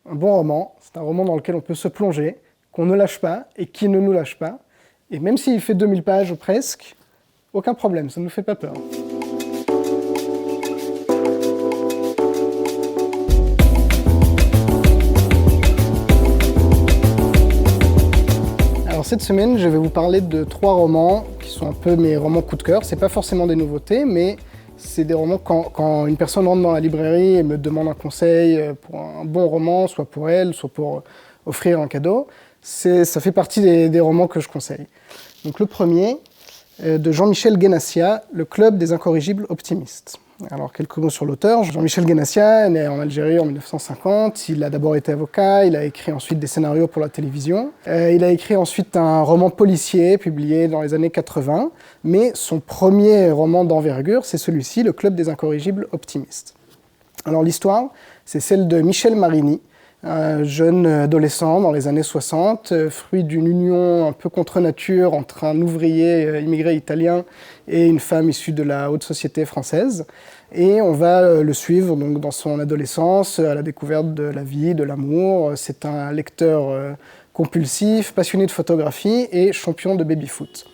Un bon roman, c'est un roman dans lequel on peut se plonger, qu'on ne lâche pas et qui ne nous lâche pas. Et même s'il fait 2000 pages ou presque, aucun problème, ça ne nous fait pas peur. Alors cette semaine, je vais vous parler de 3 romans qui sont un peu mes romans coup de cœur. C'est pas forcément des nouveautés, mais c'est des romans quand une personne rentre dans la librairie et me demande un conseil pour un bon roman, soit pour elle, soit pour offrir un cadeau. Ça fait partie des romans que je conseille. Donc le premier, de Jean-Michel Guénassia, Le Club des incorrigibles optimistes. Alors quelques mots sur l'auteur. Jean-Michel Guénassia est né en Algérie en 1950. Il a d'abord été avocat, il a écrit ensuite des scénarios pour la télévision. Il a écrit ensuite un roman policier publié dans les années 80. Mais son premier roman d'envergure, c'est celui-ci, Le Club des incorrigibles optimistes. Alors l'histoire, c'est celle de Michel Marini, un jeune adolescent dans les années 60, fruit d'une union un peu contre nature entre un ouvrier immigré italien et une femme issue de la haute société française. Et on va le suivre donc, dans son adolescence, à la découverte de la vie, de l'amour. C'est un lecteur compulsif, passionné de photographie et champion de baby-foot.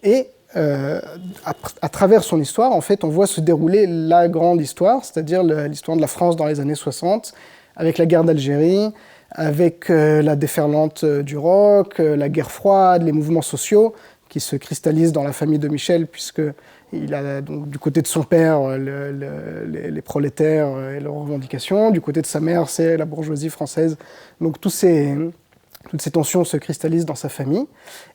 Et à travers son histoire, en fait, on voit se dérouler la grande histoire, c'est-à-dire l'histoire de la France dans les années 60, avec la guerre d'Algérie, avec la déferlante du rock, la guerre froide, les mouvements sociaux qui se cristallisent dans la famille de Michel, puisqu'il a donc, du côté de son père les prolétaires et leurs revendications, du côté de sa mère c'est la bourgeoisie française. Donc toutes ces tensions se cristallisent dans sa famille.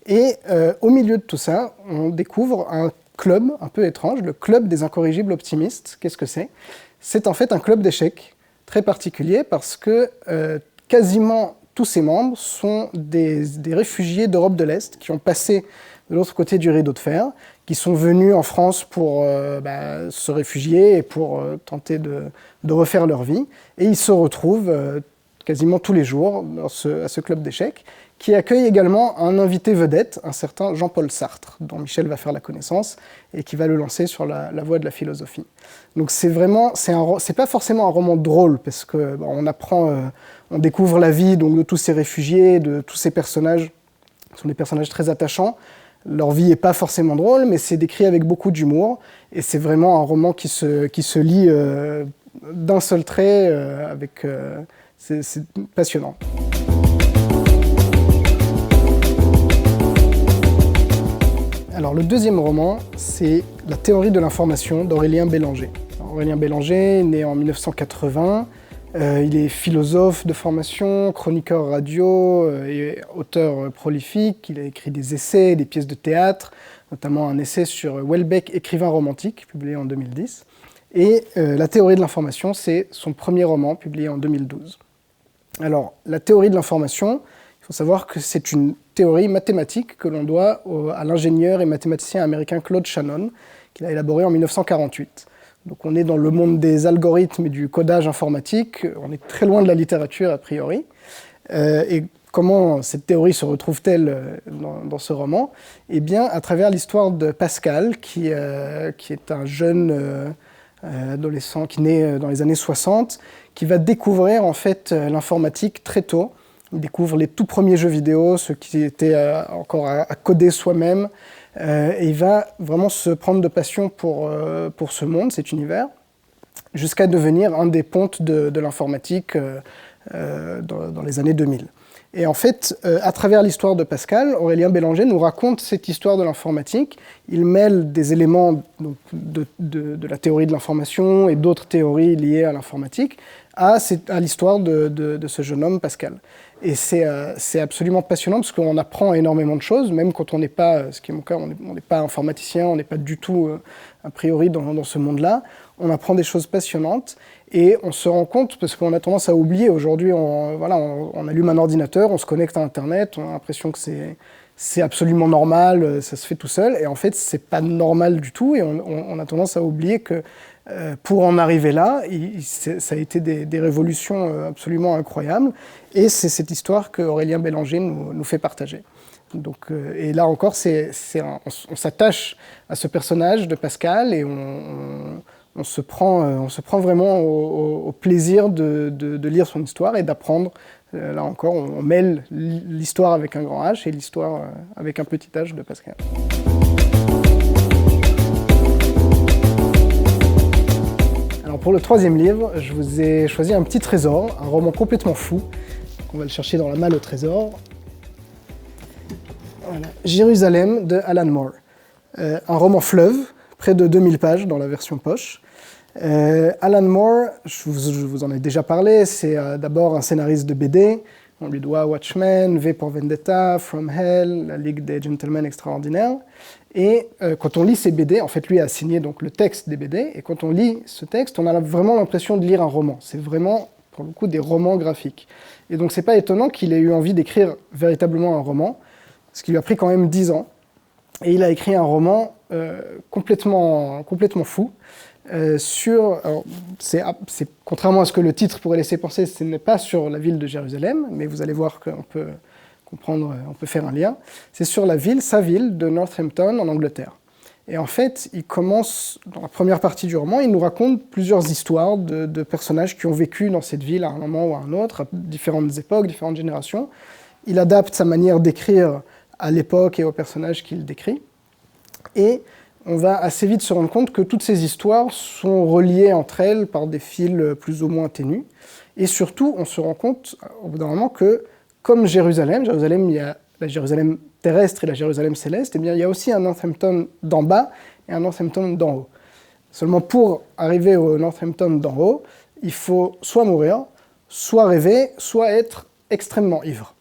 Et au milieu de tout ça, on découvre un club un peu étrange, le Club des incorrigibles optimistes. Qu'est-ce que c'est ? C'est en fait un club d'échecs très particulier parce que quasiment tous ses membres sont des réfugiés d'Europe de l'Est qui ont passé de l'autre côté du rideau de fer, qui sont venus en France pour se réfugier et pour tenter de refaire leur vie. Et ils se retrouvent quasiment tous les jours à ce club d'échecs, qui accueille également un invité vedette, un certain Jean-Paul Sartre, dont Michel va faire la connaissance et qui va le lancer sur la voie de la philosophie. Donc c'est pas forcément un roman drôle, parce que on découvre la vie donc, de tous ces réfugiés, de tous ces personnages. Ce sont des personnages très attachants. Leur vie n'est pas forcément drôle, mais c'est décrit avec beaucoup d'humour. Et c'est vraiment un roman qui se lit d'un seul trait, c'est passionnant. Alors le deuxième roman, c'est La théorie de l'information d'Aurélien Bélanger. Aurélien Bélanger est né en 1980, il est philosophe de formation, chroniqueur radio et auteur prolifique. Il a écrit des essais, des pièces de théâtre, notamment un essai sur Houellebecq, écrivain romantique, publié en 2010. Et La théorie de l'information, c'est son premier roman, publié en 2012. Alors, la théorie de l'information, il faut savoir que c'est une théorie mathématique que l'on doit à l'ingénieur et mathématicien américain Claude Shannon, qu'il a élaboré en 1948. Donc on est dans le monde des algorithmes et du codage informatique, on est très loin de la littérature a priori. Et comment cette théorie se retrouve-t-elle dans ce roman ? Eh bien, à travers l'histoire de Pascal, qui est un jeune adolescent qui naît dans les années 60, qui va découvrir en fait l'informatique très tôt. Il découvre les tout premiers jeux vidéo, ceux qui étaient encore à coder soi-même, et il va vraiment se prendre de passion pour ce monde, cet univers, jusqu'à devenir un des pontes de l'informatique dans les années 2000. Et en fait, à travers l'histoire de Pascal, Aurélien Bélanger nous raconte cette histoire de l'informatique. Il mêle des éléments donc, de la théorie de l'information et d'autres théories liées à l'informatique à l'histoire de ce jeune homme, Pascal. Et c'est absolument passionnant parce qu'on apprend énormément de choses, même quand on n'est pas, ce qui est mon cas, on n'est pas informaticien, on n'est pas du tout a priori dans ce monde-là. On apprend des choses passionnantes et on se rend compte, parce qu'on a tendance à oublier, aujourd'hui on allume un ordinateur, on se connecte à Internet, on a l'impression que c'est absolument normal, ça se fait tout seul, et en fait c'est pas normal du tout, et on a tendance à oublier que pour en arriver là, ça a été des révolutions absolument incroyables, et c'est cette histoire que Aurélien Bélanger nous fait partager. Donc, et là encore, on s'attache à ce personnage de Pascal et on se prend vraiment au plaisir de lire son histoire et d'apprendre. Là encore, on mêle l'histoire avec un grand H et l'histoire avec un petit h de Pascal. Alors pour le troisième livre, je vous ai choisi un petit trésor, un roman complètement fou. On va le chercher dans la malle au trésor. Voilà. Jérusalem de Alan Moore. Un roman fleuve, près de 2000 pages dans la version poche. Alan Moore, je vous en ai déjà parlé, c'est d'abord un scénariste de BD. On lui doit Watchmen, V pour Vendetta, From Hell, La Ligue des Gentlemen Extraordinaires. Et quand on lit ces BD, en fait lui a signé donc le texte des BD, et quand on lit ce texte, on a vraiment l'impression de lire un roman. C'est vraiment, pour le coup, des romans graphiques. Et donc c'est pas étonnant qu'il ait eu envie d'écrire véritablement un roman, ce qui lui a pris quand même 10 ans. Et il a écrit un roman complètement fou. Alors, contrairement à ce que le titre pourrait laisser penser, ce n'est pas sur la ville de Jérusalem, mais vous allez voir qu'on peut comprendre, on peut faire un lien. C'est sur sa ville de Northampton en Angleterre. Et en fait, il commence, dans la première partie du roman, il nous raconte plusieurs histoires de personnages qui ont vécu dans cette ville à un moment ou à un autre, à différentes époques, différentes générations. Il adapte sa manière d'écrire à l'époque et aux personnages qu'il décrit. Et on va assez vite se rendre compte que toutes ces histoires sont reliées entre elles par des fils plus ou moins ténus. Et surtout, on se rend compte au bout d'un moment que, comme Jérusalem, il y a la Jérusalem terrestre et la Jérusalem céleste, eh bien, il y a aussi un Northampton d'en bas et un Northampton d'en haut. Seulement pour arriver au Northampton d'en haut, il faut soit mourir, soit rêver, soit être extrêmement ivre.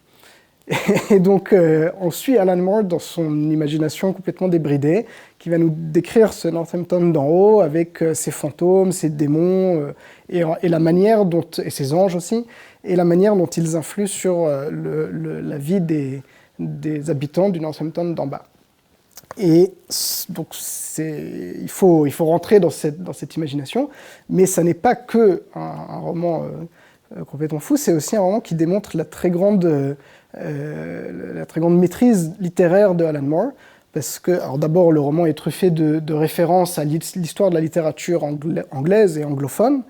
Et donc, on suit Alan Moore dans son imagination complètement débridée, qui va nous décrire ce Northampton d'en haut avec ses fantômes, ses démons, et la manière dont, et ses anges aussi, et la manière dont ils influent sur la vie des habitants du Northampton d'en bas. Et donc, il faut rentrer dans cette imagination, mais ça n'est pas que un roman complètement fou, c'est aussi un roman qui démontre la très grande maîtrise littéraire de Alan Moore, parce que, alors d'abord, le roman est truffé de références à l'histoire de la littérature anglaise et anglophone,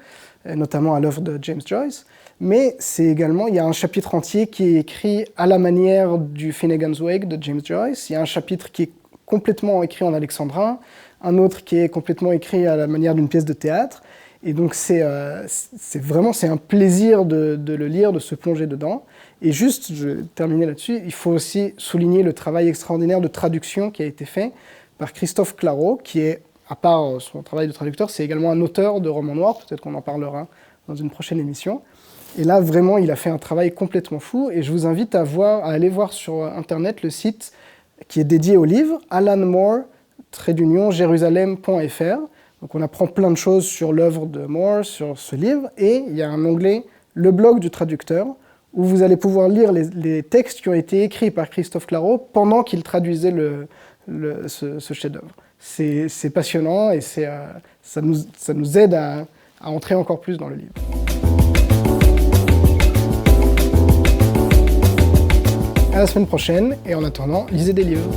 notamment à l'œuvre de James Joyce, mais il y a un chapitre entier qui est écrit à la manière du Finnegan's Wake de James Joyce, il y a un chapitre qui est complètement écrit en alexandrin, un autre qui est complètement écrit à la manière d'une pièce de théâtre, et donc c'est un plaisir de le lire, de se plonger dedans. Et juste, je vais terminer là-dessus, il faut aussi souligner le travail extraordinaire de traduction qui a été fait par Christophe Clareau, qui est, à part son travail de traducteur, c'est également un auteur de romans noirs, peut-être qu'on en parlera dans une prochaine émission. Et là, vraiment, il a fait un travail complètement fou, et je vous invite à aller voir sur Internet le site qui est dédié au livre, alanmoore-jérusalem.fr. Donc on apprend plein de choses sur l'œuvre de Moore, sur ce livre, et il y a un onglet « Le blog du traducteur », où vous allez pouvoir lire les textes qui ont été écrits par Christophe Clareau pendant qu'il traduisait ce chef-d'œuvre. C'est passionnant et ça nous aide à entrer encore plus dans le livre. À la semaine prochaine, et en attendant, lisez des livres.